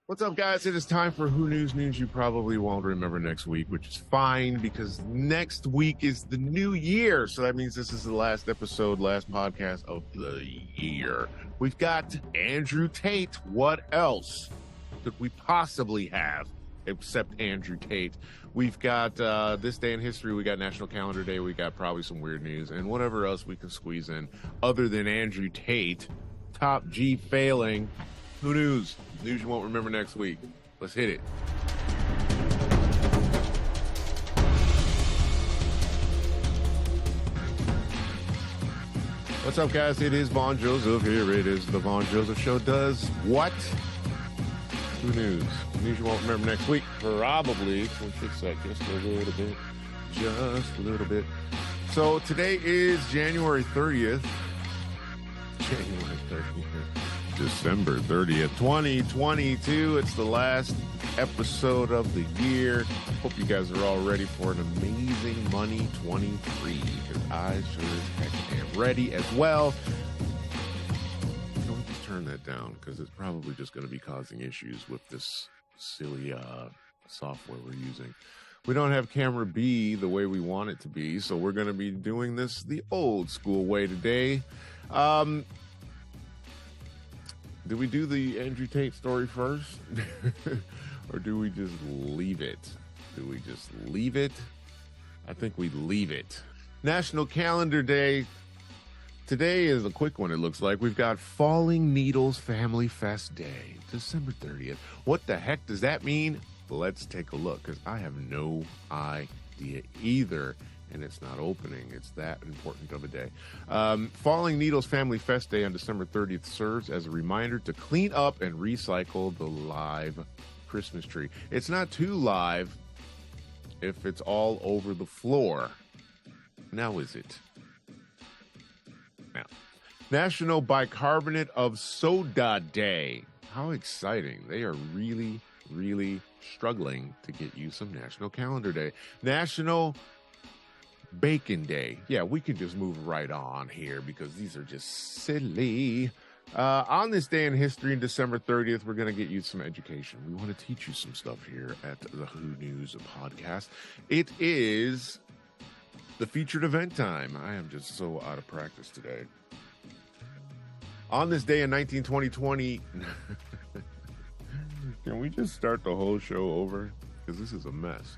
What's up, guys? It is time for Who News you probably won't remember next week, which is fine because next week is the new year. So that means this is the last episode, last podcast of the year. We've got Andrew Tate. What else could we possibly have except Andrew Tate? We've got this day in history. We got National Calendar Day. We got probably some weird news and whatever else we can squeeze in other than Andrew Tate. Top G failing. Who news? News you won't remember next week. Let's hit it. What's up, guys? It is Vaughn Joseph. Here it is. The Vaughn Joseph Show does what? Who news? News you won't remember next week. Probably. We'll fix that just a little bit. Just a little bit. So today is January 30th. January 30th. December 30th, 2022. It's the last episode of the year. Hope you guys are all ready for an amazing Money 23, because I sure as heck am ready as well. Don't just turn that down, because it's probably just going to be causing issues with this silly software we're using. We don't have camera B the way we want it to be, so we're going to be doing this the old school way today. Do we do the Andrew Tate story first? Or do we just leave it? Do we just leave it? I think we leave it. National Calendar Day. Today is a quick one, it looks like. We've got Falling Needles Family Fest Day, December 30th. What the heck does that mean? Let's take a look, because I have no idea either. And it's not opening. It's that important of a day. Falling Needles Family Fest Day on December 30th serves as a reminder to clean up and recycle the live Christmas tree. It's not too live if it's all over the floor. Now is it? Now. National Bicarbonate of Soda Day. How exciting. They are really, really struggling to get you some National Calendar Day. National Bacon Day. Yeah, we could just move right on here because these are just silly. On this day in history, in December 30th, we're going to get you some education. We want to teach you some stuff here at the Who News podcast. It is the featured event time. I am just so out of practice today. On this day in 2020, can we just start the whole show over? Because this is a mess.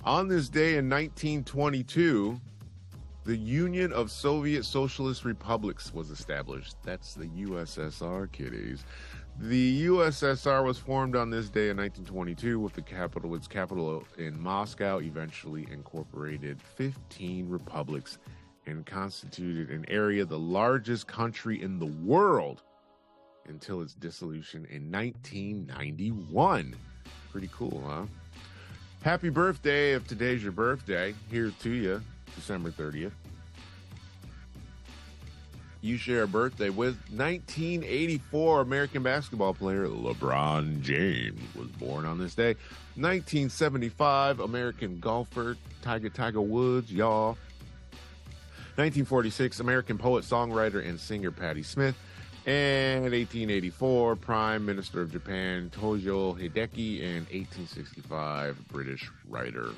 On this day in 1922, the Union of Soviet Socialist Republics was established. That's the USSR, kiddies. The USSR was formed on this day in 1922 with its capital in Moscow, eventually incorporated 15 republics and constituted an area the largest country in the world until its dissolution in 1991. Pretty cool, huh? Happy birthday if today's your birthday. Here's to you, December 30th. You share a birthday with 1984 American basketball player LeBron James was born on this day. 1975 American golfer Tiger Woods, y'all. 1946 American poet, songwriter, and singer Patti Smith. And 1884, Prime Minister of Japan, Tojo Hideki, and 1865, British writer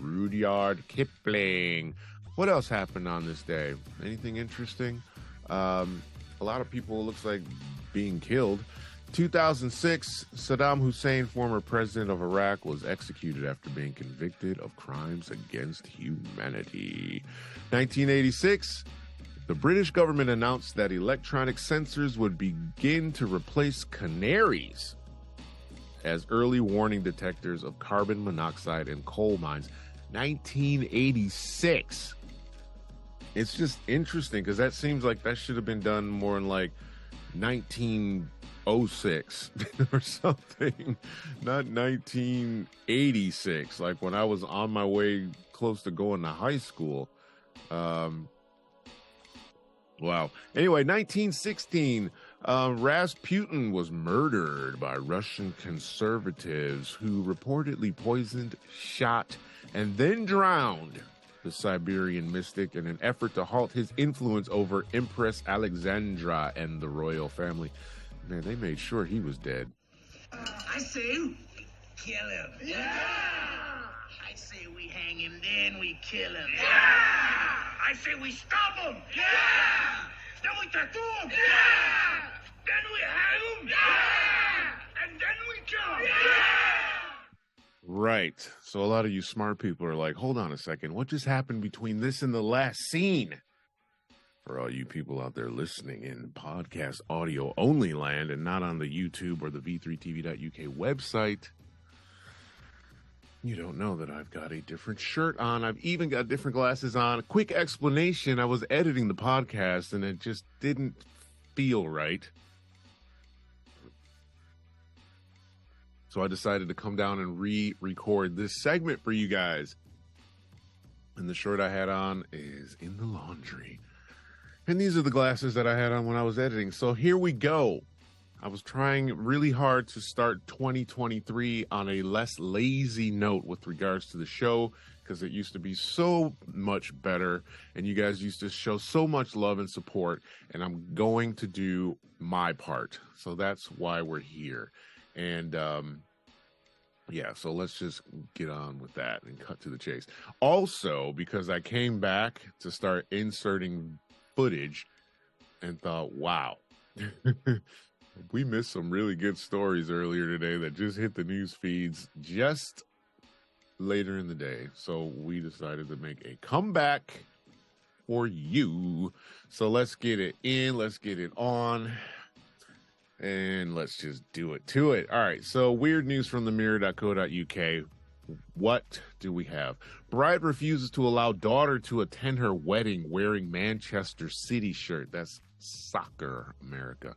Rudyard Kipling. What else happened on this day? Anything interesting? A lot of people, looks like, being killed. 2006, Saddam Hussein, former president of Iraq, was executed after being convicted of crimes against humanity. 1986, the British government announced that electronic sensors would begin to replace canaries as early warning detectors of carbon monoxide in coal mines. 1986. It's just interesting because that seems like that should have been done more in like 1906 or something, not 1986, like when I was on my way close to going to high school. Wow. Anyway, 1916, Rasputin was murdered by Russian conservatives who reportedly poisoned, shot, and then drowned the Siberian mystic in an effort to halt his influence over Empress Alexandra and the royal family. Man, they made sure he was dead. I say we kill him. Yeah! I say we hang him, then we kill him. Yeah! I say we stomp him. Yeah! Then we tattoo him. Yeah! Then we hang him. Yeah! And then we kill him. Yeah! Right. So a lot of you smart people are like, hold on a second. What just happened between this and the last scene? For all you people out there listening in podcast audio only land and not on the YouTube or the v3tv.uk website, you don't know that I've got a different shirt on. I've even got different glasses on. Quick explanation. I was editing the podcast and it just didn't feel right. So I decided to come down and re-record this segment for you guys. And the shirt I had on is in the laundry. And these are the glasses that I had on when I was editing. So here we go. I was trying really hard to start 2023 on a less lazy note with regards to the show, because it used to be so much better and you guys used to show so much love and support, and I'm going to do my part. So that's why we're here. And yeah, so let's just get on with that and cut to the chase. Also, because I came back to start inserting footage and thought, wow, we missed some really good stories earlier today that just hit the news feeds just later in the day. So we decided to make a comeback for you. So let's get it in, let's get it on. And let's just do it to it. All right, so weird news from the mirror.co.uk. What do we have? Bride refuses to allow daughter to attend her wedding wearing Manchester City shirt. That's soccer, America.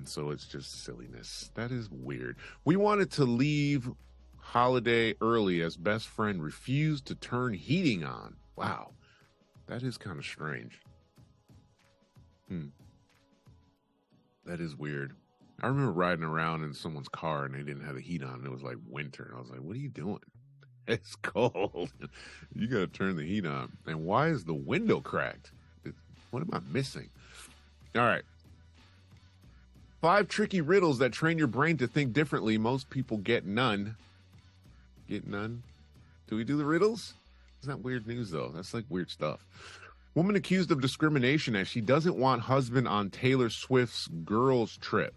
So it's just silliness. That is weird. We wanted to leave holiday early as best friend refused to turn heating on. Wow, that is kind of strange. That is weird. I remember riding around in someone's car and they didn't have the heat on. It was like winter. And I was like, what are you doing? It's cold. You got to turn the heat on. And why is the window cracked? What am I missing? All right. 5 tricky riddles that train your brain to think differently. Most people get none. Get none? Do we do the riddles? It's not weird news, though. That's like weird stuff. Woman accused of discrimination as she doesn't want husband on Taylor Swift's girls trip.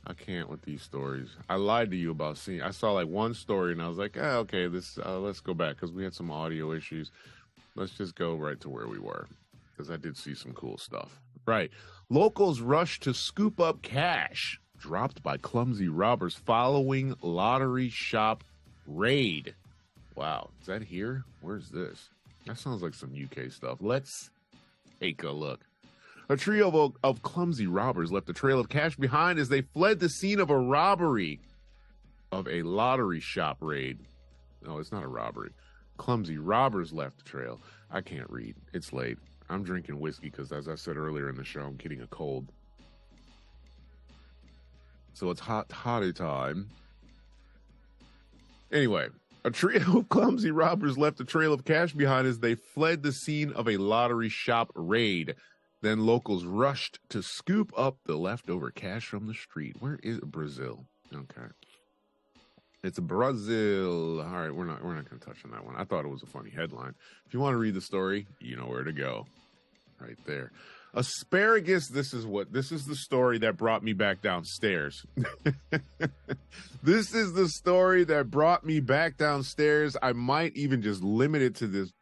I can't with these stories. I lied to you about seeing. I saw like one story and I was like, okay, let's go back because we had some audio issues. Let's just go right to where we were because I did see some cool stuff. Right. Locals rush to scoop up cash dropped by clumsy robbers following lottery shop raid. Wow. Is that here? Where's this? That sounds like some UK stuff. Let's take a look. A trio of clumsy robbers left a trail of cash behind as they fled the scene of a robbery of a lottery shop raid. No, it's not a robbery. Clumsy robbers left the trail. I can't read. It's late. I'm drinking whiskey because, as I said earlier in the show, I'm getting a cold. So it's hottie time. Anyway. A trio of clumsy robbers left a trail of cash behind as they fled the scene of a lottery shop raid. Then locals rushed to scoop up the leftover cash from the street. Where is Brazil? Okay. It's Brazil. All right, we're not going to touch on that one. I thought it was a funny headline. If you want to read the story, you know where to go. Right there. Asparagus, this is the story that brought me back downstairs. This is the story that brought me back downstairs. I might even just limit it to this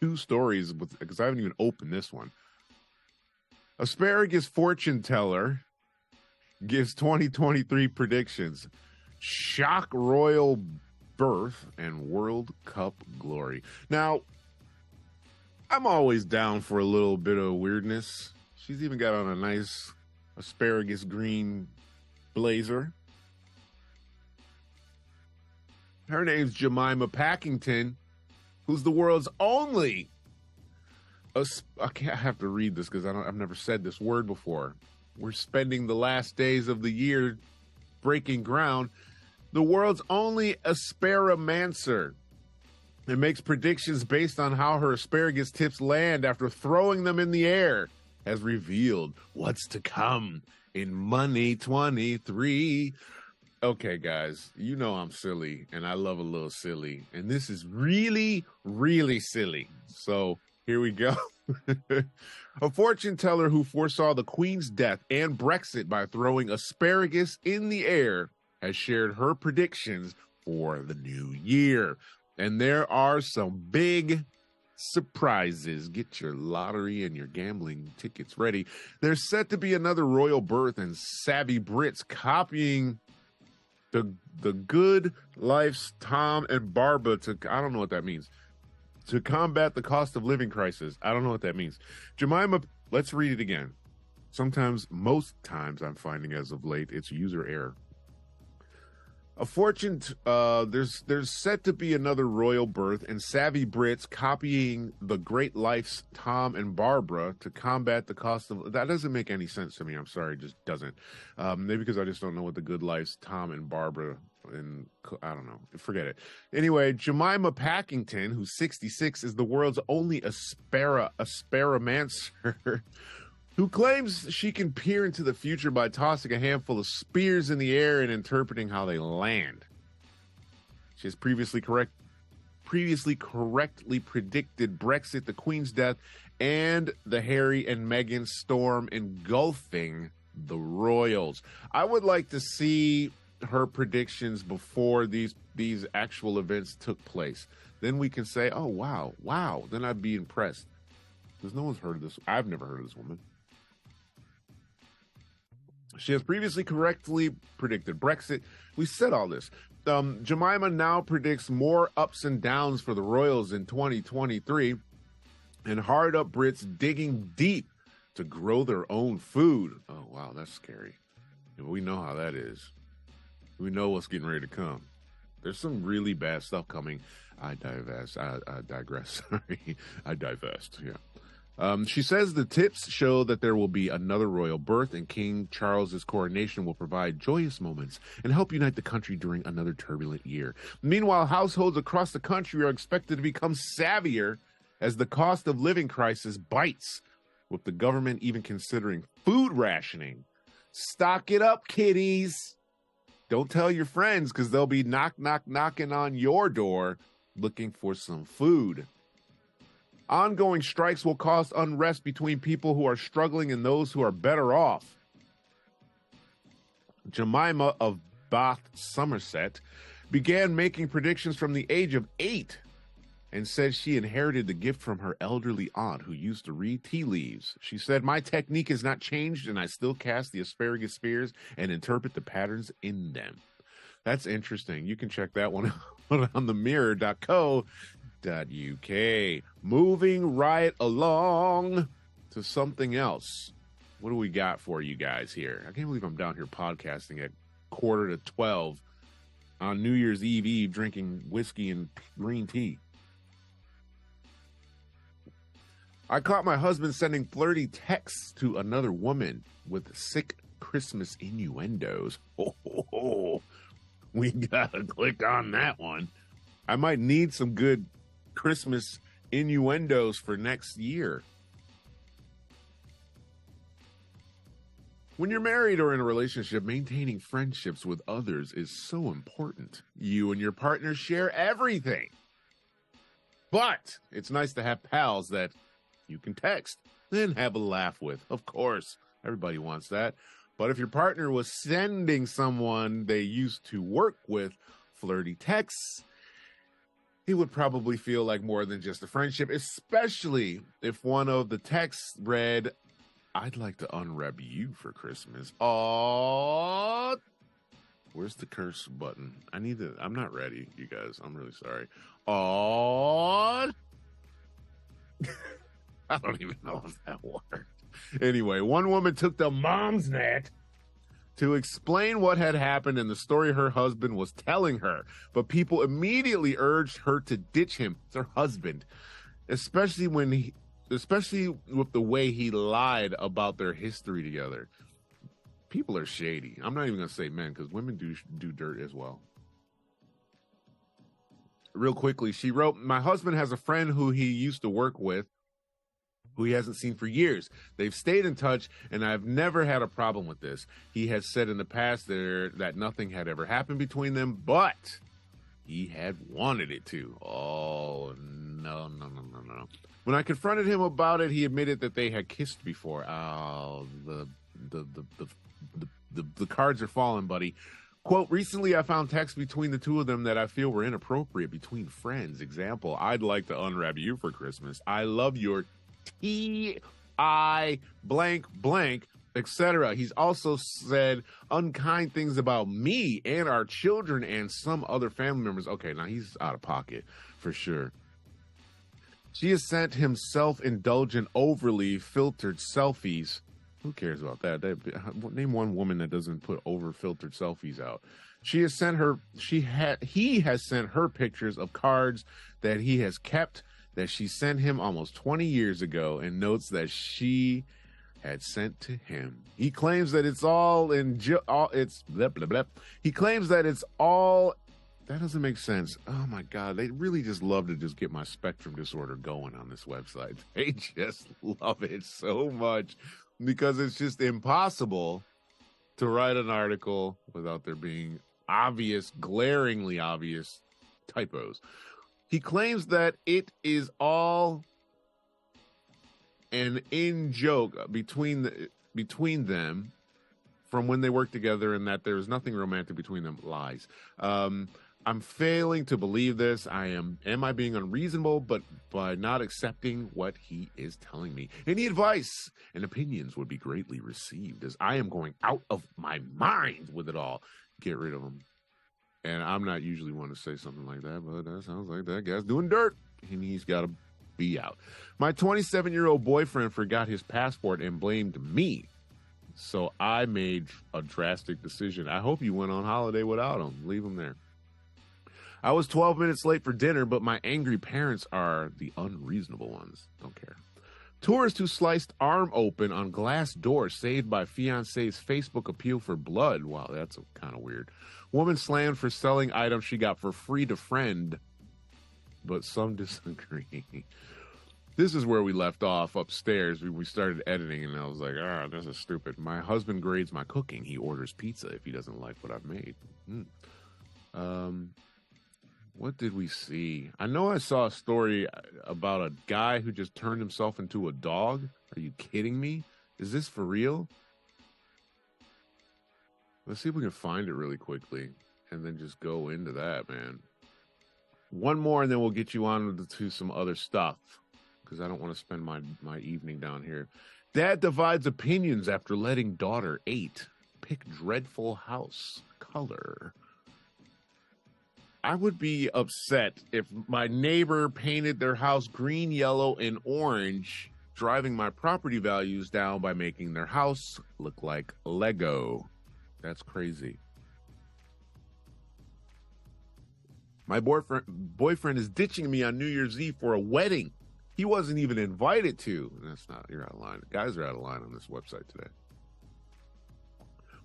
2 stories because I haven't even opened this one. Asparagus fortune teller gives 2023 predictions. Shock royal birth and World Cup glory. Now, I'm always down for a little bit of weirdness. She's even got on a nice asparagus green blazer. Her name's Jemima Packington, who's the world's only... I have to read this because I've never said this word before. We're spending the last days of the year breaking ground. The world's only asparamancer. It makes predictions based on how her asparagus tips land after throwing them in the air, has revealed what's to come in Money 23. Okay, guys, you know I'm silly, and I love a little silly, and this is really, really silly. So here we go. A fortune teller who foresaw the Queen's death and Brexit by throwing asparagus in the air has shared her predictions for the new year. And there are some big surprises. Get your lottery and your gambling tickets ready. There's set to be another royal birth, and savvy Brits copying the good life's Tom and Barbara to, I don't know what that means, to combat the cost of living crisis. I don't know what that means. Jemima, let's read it again. Most times I'm finding as of late, it's user error. There's set to be another royal birth, and savvy Brits copying the great life's Tom and Barbara to combat the cost of. That doesn't make any sense to me. I'm sorry, it just doesn't. Maybe because I just don't know what the good life's Tom and Barbara, and I don't know. Forget it. Anyway, Jemima Packington, who's 66, is the world's only asparamancer. Who claims she can peer into the future by tossing a handful of spears in the air and interpreting how they land. She has previously correctly predicted Brexit, the Queen's death, and the Harry and Meghan storm engulfing the royals. I would like to see her predictions before these actual events took place. Then we can say, oh, wow. Then I'd be impressed. Because no one's heard of this. I've never heard of this woman. She has previously correctly predicted Brexit. We said all this. Jemima now predicts more ups and downs for the royals in 2023, and hard-up Brits digging deep to grow their own food. Oh, wow, that's scary. We know how that is. We know what's getting ready to come. There's some really bad stuff coming. I digress. Sorry. I divest. Yeah. She says the tips show that there will be another royal birth, and King Charles's coronation will provide joyous moments and help unite the country during another turbulent year. Meanwhile, households across the country are expected to become savvier as the cost of living crisis bites, with the government even considering food rationing. Stock it up, kiddies. Don't tell your friends, because they'll be knocking on your door looking for some food. Ongoing strikes will cause unrest between people who are struggling and those who are better off. Jemima of Bath, Somerset, began making predictions from the age of 8 and said she inherited the gift from her elderly aunt who used to read tea leaves. She said, my technique has not changed and I still cast the asparagus spears and interpret the patterns in them. That's interesting. You can check that one out on themirror.co.uk. Moving right along to something else. What do we got for you guys here? I can't believe I'm down here podcasting at 11:45 on New Year's Eve drinking whiskey and green tea. I caught my husband sending flirty texts to another woman with sick Christmas innuendos. Oh, we gotta click on that one. I might need some good Christmas innuendos for next year. When you're married or in a relationship, maintaining friendships with others is so important. You and your partner share everything. But it's nice to have pals that you can text, then have a laugh with. Of course, everybody wants that. But if your partner was sending someone they used to work with flirty texts, it would probably feel like more than just a friendship, especially if one of the texts read, I'd like to unwrap you for Christmas. Aww. Where's the curse button? I'm not ready, you guys. I'm really sorry. Aww. I don't even know if that worked. Anyway, one woman took the mom's net to explain what had happened and the story her husband was telling her. But people immediately urged her to ditch him. It's her husband. Especially with the way he lied about their history together. People are shady. I'm not even going to say men, because women do dirt as well. Real quickly, she wrote, my husband has a friend who he used to work with who he hasn't seen for years. They've stayed in touch, and I've never had a problem with this. He has said in the past that nothing had ever happened between them, but he had wanted it to. Oh, no. When I confronted him about it, he admitted that they had kissed before. Oh, the cards are falling, buddy. Quote, recently I found texts between the two of them that I feel were inappropriate between friends. Example, I'd like to unwrap you for Christmas. I love your T.I. blank blank, etc. He's also said unkind things about me and our children and some other family members. Okay, now he's out of pocket for sure. She has sent him self-indulgent, overly filtered selfies. Who cares about that? Name one woman that doesn't put over-filtered selfies out. He has sent her pictures of cards that he has kept that she sent him almost 20 years ago, and notes that she had sent to him. He claims that it's all it's blah, blah, blah. He claims that it's all. That doesn't make sense. Oh my God, they really just love to just get my spectrum disorder going on this website. They just love it so much because it's just impossible to write an article without there being obvious, glaringly obvious typos. He claims that it is all an in-joke between them from when they work together, and that there's nothing romantic between them. Lies. I'm failing to believe this. Am I being unreasonable, but by not accepting what he is telling me? Any advice and opinions would be greatly received, as I am going out of my mind with it all. Get rid of him. And I'm not usually one to say something like that, but that sounds like that guy's doing dirt, and he's got to be out. My 27-year-old boyfriend forgot his passport and blamed me, so I made a drastic decision. I hope you went on holiday without him. Leave him there. I was 12 minutes late for dinner, but my angry parents are the unreasonable ones. Don't care. Tourist who sliced arm open on glass door saved by fiance's Facebook appeal for blood. Wow, that's kind of weird. Woman slammed for selling items she got for free to friend, but some disagree. This is where we left off upstairs. We started editing, and I was like, this is stupid. My husband grades my cooking. He orders pizza if he doesn't like what I've made. What did we see? I know I saw a story about a guy who just turned himself into a dog. Are you kidding me? Is this for real? Let's see if we can find it really quickly and then just go into that, man. One more, and then we'll get you on to some other stuff, because I don't want to spend my evening down here. Dad divides opinions after letting daughter 8 pick dreadful house color. I would be upset if my neighbor painted their house green, yellow, and orange, driving my property values down by making their house look like Lego. That's crazy. My boyfriend is ditching me on New Year's Eve for a wedding he wasn't even invited to. You're out of line. Guys are out of line on this website today.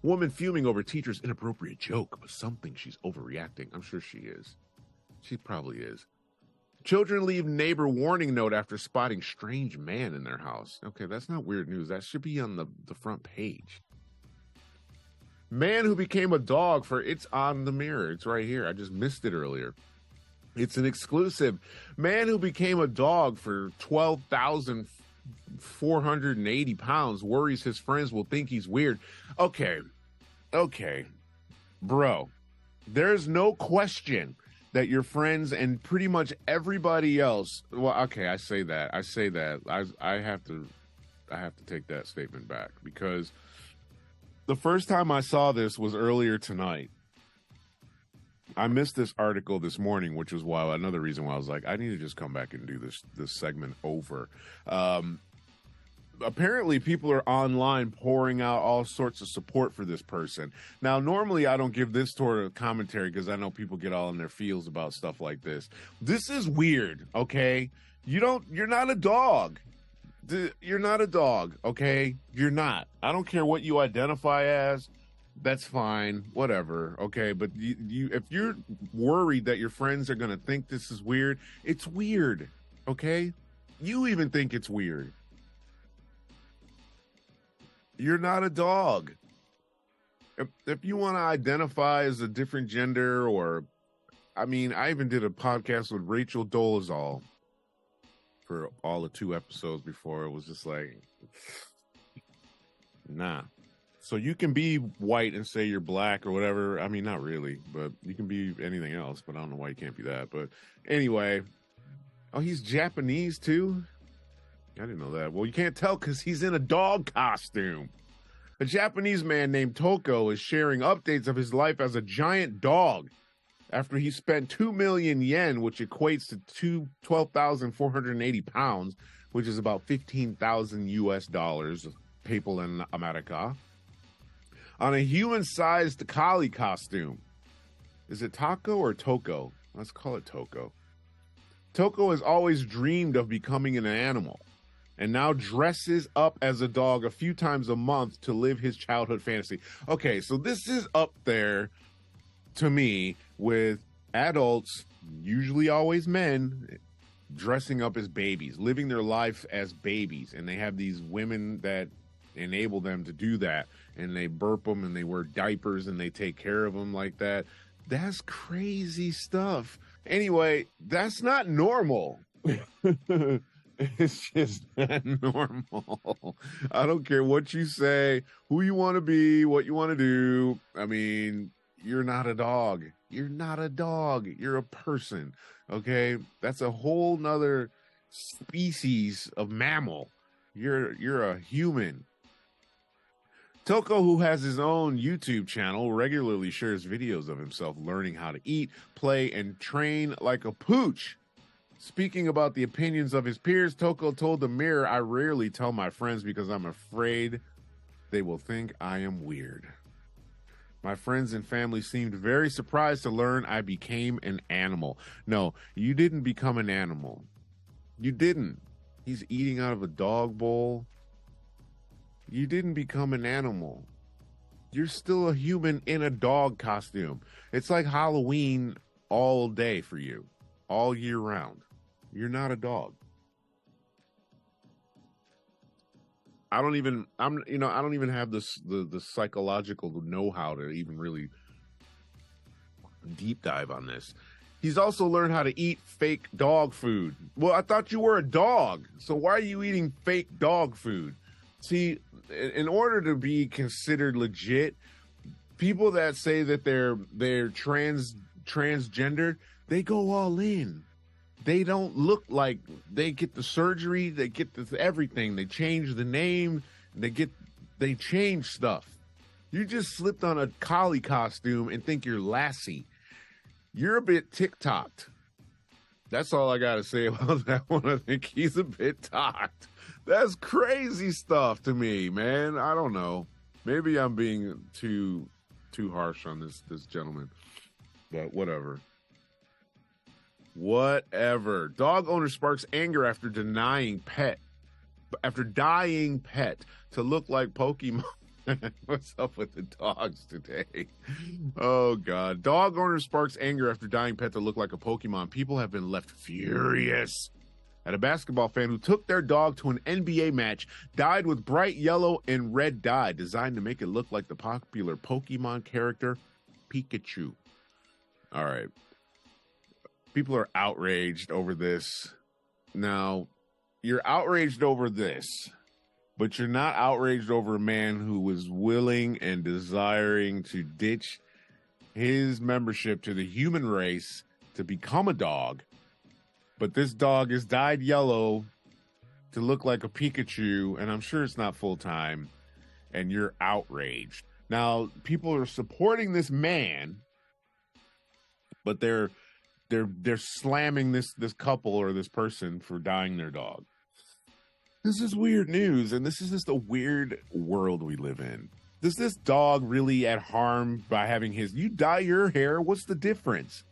Woman fuming over teacher's inappropriate joke, but some think she's overreacting. I'm sure she is. She probably is. Children leave neighbor warning note after spotting strange man in their house. Okay, that's not weird news. That should be on the front page. Man who became a dog for It's on the Mirror. It's right here. I just missed it earlier. It's an exclusive. Man who became a dog for 12,480 pounds worries his friends will think he's weird. Okay. Bro, there's no question that your friends and pretty much everybody else, well, okay, I say that. I have to take that statement back, because the first time I saw this was earlier tonight. I missed this article this morning, which was another reason why I was like, I need to just come back and do this segment over. Apparently people are online pouring out all sorts of support for this person. Now, normally I don't give this sort of commentary because I know people get all in their feels about stuff like this. This is weird, okay? You're not a dog. You're not a dog, okay? You're not. I don't care what you identify as. That's fine, whatever, okay? But if you're worried that your friends are going to think this is weird, it's weird, okay? You even think it's weird. You're not a dog. If you want to identify as a different gender, or, I mean, I even did a podcast with Rachel Dolezal for all of 2 episodes before. It was just like, nah. So you can be white and say you're black or whatever. I mean, not really, but you can be anything else, but I don't know why you can't be that. But anyway, oh, he's Japanese too? I didn't know that. Well, you can't tell because he's in a dog costume. A Japanese man named Toko is sharing updates of his life as a giant dog after he spent 2 million yen, which equates to 12,480 pounds, which is about 15,000 US dollars, people in America, on a human-sized collie costume. Is it Taco or Toko? Let's call it Toko. Toko has always dreamed of becoming an animal and now dresses up as a dog a few times a month to live his childhood fantasy. Okay, so this is up there to me with adults, usually always men, dressing up as babies, living their life as babies. And they have these women that enable them to do that, and they burp them and they wear diapers and they take care of them like that. That's crazy stuff. Anyway, that's not normal. It's just not normal. I don't care what you say, who you want to be, what you want to do. I mean, you're not a dog. You're not a dog. You're a person. Okay? That's a whole nother species of mammal. You're a human. Toko, who has his own YouTube channel, regularly shares videos of himself learning how to eat, play, and train like a pooch. Speaking about the opinions of his peers, Toko told the Mirror, "I rarely tell my friends because I'm afraid they will think I am weird. My friends and family seemed very surprised to learn I became an animal." No, you didn't become an animal. You didn't. He's eating out of a dog bowl. You didn't become an animal. You're still a human in a dog costume. It's like Halloween all day for you, all year round. You're not a dog. I don't even have the psychological know-how to even really deep dive on this. He's also learned how to eat fake dog food. Well, I thought you were a dog, so why are you eating fake dog food? See, in order to be considered legit, people that say that they're transgender, they go all in. They don't look like, they get the surgery, they get everything. They change the name, they change stuff. You just slipped on a collie costume and think you're Lassie. You're a bit TikToked. That's all I got to say about that one. I think he's a bit talked. That's crazy stuff to me, man. I don't know. Maybe I'm being too harsh on this gentleman, but whatever. Whatever. Dog owner sparks anger after dying pet to look like Pokemon. What's up with the dogs today? Oh, God. Dog owner sparks anger after dying pet to look like a Pokemon. People have been left furious at a basketball fan who took their dog to an NBA match, dyed with bright yellow and red dye, designed to make it look like the popular Pokemon character Pikachu. All right. People are outraged over this. Now, you're outraged over this, but you're not outraged over a man who was willing and desiring to ditch his membership to the human race to become a dog. But this dog is dyed yellow to look like a Pikachu, and I'm sure it's not full time, and you're outraged. Now, people are supporting this man, but they're slamming this couple or this person for dyeing their dog. This is weird news, and this is just a weird world we live in. Does this dog really add harm by having you dye your hair? What's the difference?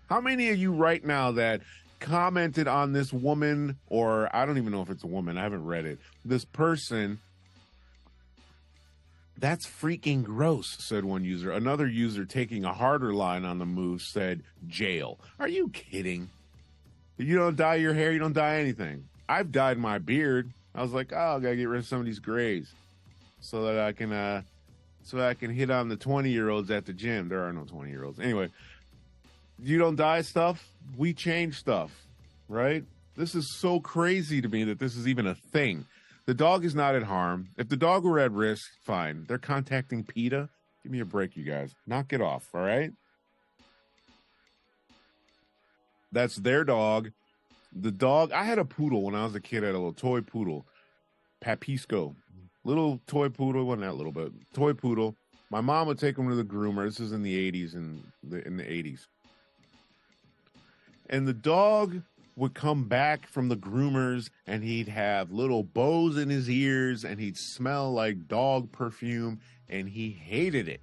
How many of you right now that commented on this woman, or I don't even know if it's a woman, I haven't read it, this person, "That's freaking gross," said one user. Another user, taking a harder line on the move, said, "Jail." Are you kidding? You don't dye your hair, you don't dye anything. I've dyed my beard. I was like, oh, I gotta get rid of some of these grays. so that I can hit on the 20-year-olds at the gym. There are no 20-year-olds. Anyway, you don't die stuff, we change stuff, right? This is so crazy to me that this is even a thing. The dog is not at harm. If the dog were at risk, fine. They're contacting PETA. Give me a break, you guys. Knock it off, all right? That's their dog. The dog, I had a poodle when I was a kid. I had a little toy poodle, Papisco. Little toy poodle, wasn't that little, but toy poodle. My mom would take him to the groomer. This is in the 80s, in the 80s. And the dog would come back from the groomers and he'd have little bows in his ears and he'd smell like dog perfume, and he hated it.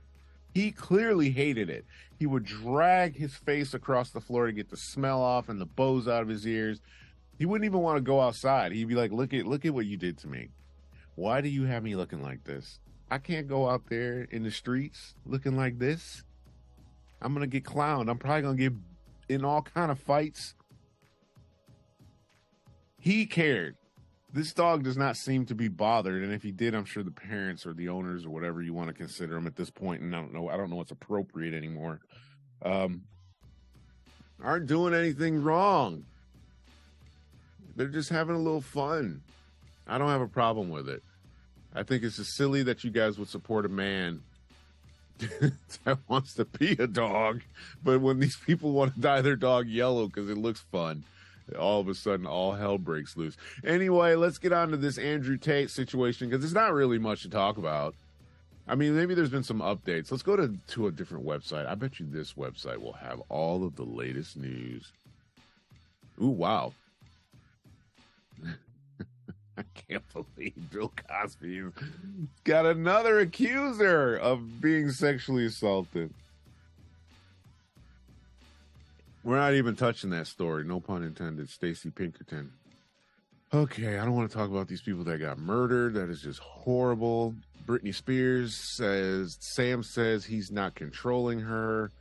He clearly hated it. He would drag his face across the floor to get the smell off and the bows out of his ears. He wouldn't even want to go outside. He'd be like, look at what you did to me. Why do you have me looking like this? I can't go out there in the streets looking like this. I'm going to get clowned. I'm probably going to get in all kind of fights. He cared. This dog does not seem to be bothered, and if he did, I'm sure the parents or the owners or whatever you want to consider him at this point, and I don't know what's appropriate anymore, aren't doing anything wrong. They're just having a little fun. I don't have a problem with it. I think it's just silly that you guys would support a man that wants to be a dog, but when these people want to dye their dog yellow because it looks fun, all of a sudden all hell breaks loose. Anyway, let's get on to this Andrew Tate situation, because there's not really much to talk about. I mean, maybe there's been some updates. Let's go to a different website. I bet you this website will have all of the latest news. Ooh, wow. I can't believe Bill Cosby's got another accuser of being sexually assaulted. We're not even touching that story. No pun intended. Stacey Pinkerton. Okay, I don't want to talk about these people that got murdered. That is just horrible. Britney Spears says, Sam says he's not controlling her.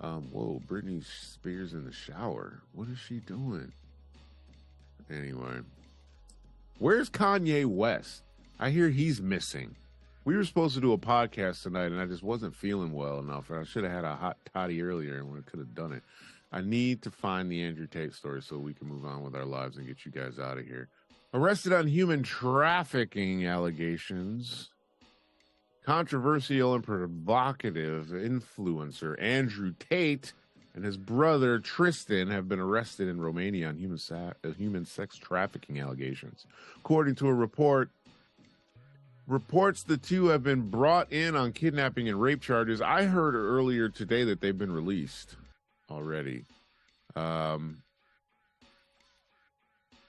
Whoa, Britney Spears in the shower. What is she doing? Anyway. Where's Kanye West? I hear he's missing. We were supposed to do a podcast tonight, and I just wasn't feeling well enough. I should have had a hot toddy earlier when I could have done it. I need to find the Andrew Tate story so we can move on with our lives and get you guys out of here. Arrested on human trafficking allegations. Controversial and provocative influencer Andrew Tate and his brother Tristan have been arrested in Romania on human sex trafficking allegations. According to a report, reports the two have been brought in on kidnapping and rape charges. I heard earlier today that they've been released already.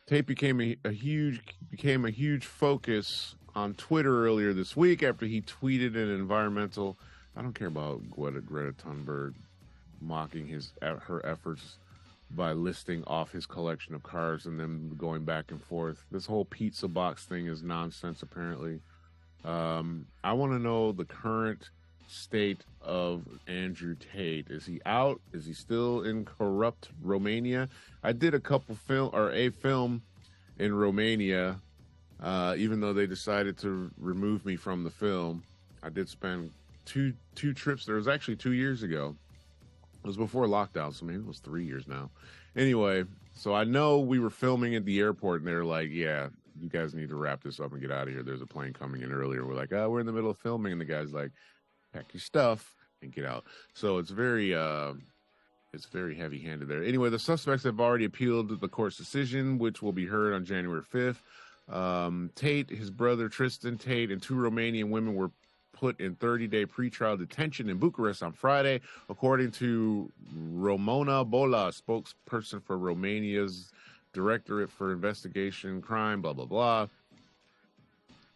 Tate became a huge focus on Twitter earlier this week after he tweeted an environmental. I don't care about Greta Thunberg mocking her efforts by listing off his collection of cars and then going back and forth. This whole pizza box thing is nonsense, apparently. I want to know the current state of Andrew Tate. Is he out? Is he still in corrupt Romania? I did a film in Romania, even though they decided to remove me from the film. I did spend two trips there. It was actually 2 years ago. It was before lockdown, so maybe it was 3 years now. Anyway, so I know we were filming at the airport, and they were like, yeah, you guys need to wrap this up and get out of here. There's a plane coming in earlier. We're like, we're in the middle of filming, and the guy's like, pack your stuff and get out. So it's very heavy-handed there. Anyway, the suspects have already appealed the court's decision, which will be heard on January 5th. Tate, his brother Tristan Tate, and two Romanian women were put in 30-day pretrial detention in Bucharest on Friday, according to Romana Bola, spokesperson for Romania's Directorate for Investigation Crime, blah, blah, blah.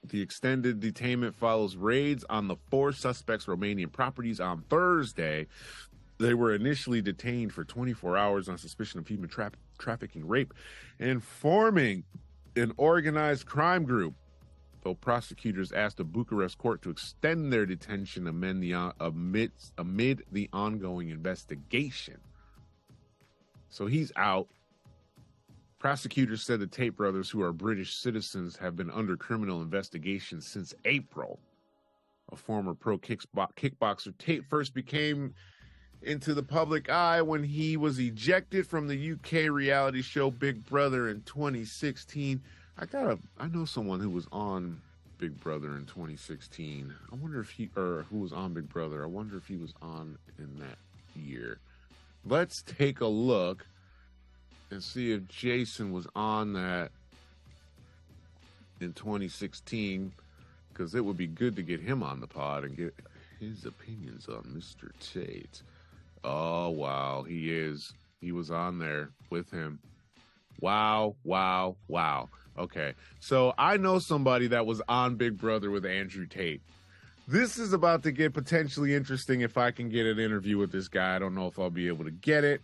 The extended detainment follows raids on the four suspects' Romanian properties on Thursday. They were initially detained for 24 hours on suspicion of human trafficking, rape, and forming an organized crime group. Though prosecutors asked the Bucharest court to extend their detention amid the ongoing investigation. So he's out. Prosecutors said the Tate brothers, who are British citizens, have been under criminal investigation since April. a former pro kickboxer. Tate first became into the public eye when he was ejected from the UK reality show Big Brother in 2016. I know someone who was on Big Brother in 2016. I wonder if who was on Big Brother. I wonder if he was on in that year. Let's take a look and see if Jason was on that in 2016, because it would be good to get him on the pod and get his opinions on Mr. Tate. Oh, wow, he is. He was on there with him. Wow. Okay, so I know somebody that was on Big Brother with Andrew Tate. This is about to get potentially interesting if I can get an interview with this guy. I don't know if I'll be able to get it.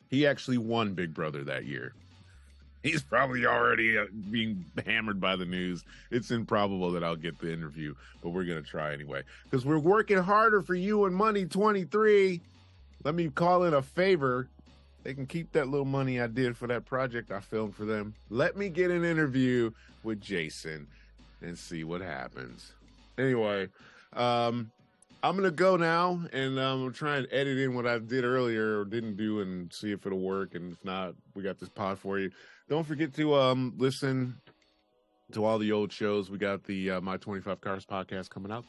He actually won Big Brother that year. He's probably already being hammered by the news. It's improbable that I'll get the interview, but we're going to try anyway. Because we're working harder for you and Money 23. Let me call it a favor. They can keep that little money I did for that project I filmed for them. Let me get an interview with Jason and see what happens. Anyway, I'm going to go now, and I'm trying to edit in what I did earlier or didn't do and see if it'll work. And if not, we got this pod for you. Don't forget to listen to all the old shows. We got the My 25 Cars podcast coming out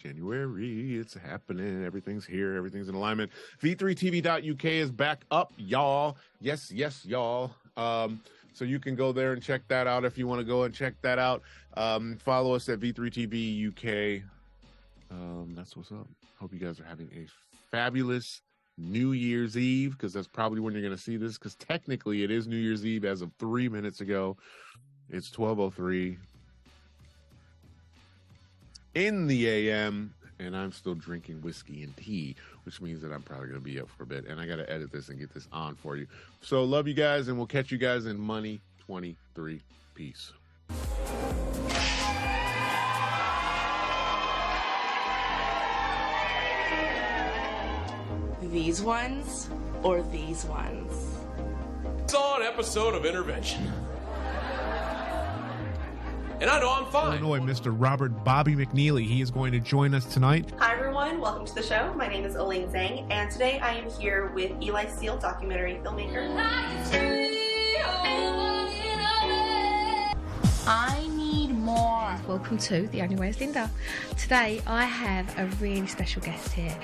January. It's happening. Everything's here. Everything's in alignment. V3TV.uk is back up, y'all. Yes, y'all. So you can go there and check that out if you want to go and check that out. Follow us at V3TV UK. That's what's up. Hope you guys are having a fabulous New Year's Eve, because that's probably when you're going to see this, because technically it is New Year's Eve as of 3 minutes ago. It's 12:03 in the AM, and I'm still drinking whiskey and tea, which means that I'm probably going to be up for a bit, and I got to edit this and get this on for you. So love you guys, and we'll catch you guys in Money 23. Peace. These ones or these ones? Saw an episode of Intervention. And I know I'm fine. Illinois, Mr. Robert Bobby McNeely. He is going to join us tonight. Hi, everyone. Welcome to the show. My name is Elaine Zhang, and today I am here with Eli Steele, documentary filmmaker. I need more. Welcome to The Only Way is Linda. Today I have a really special guest here.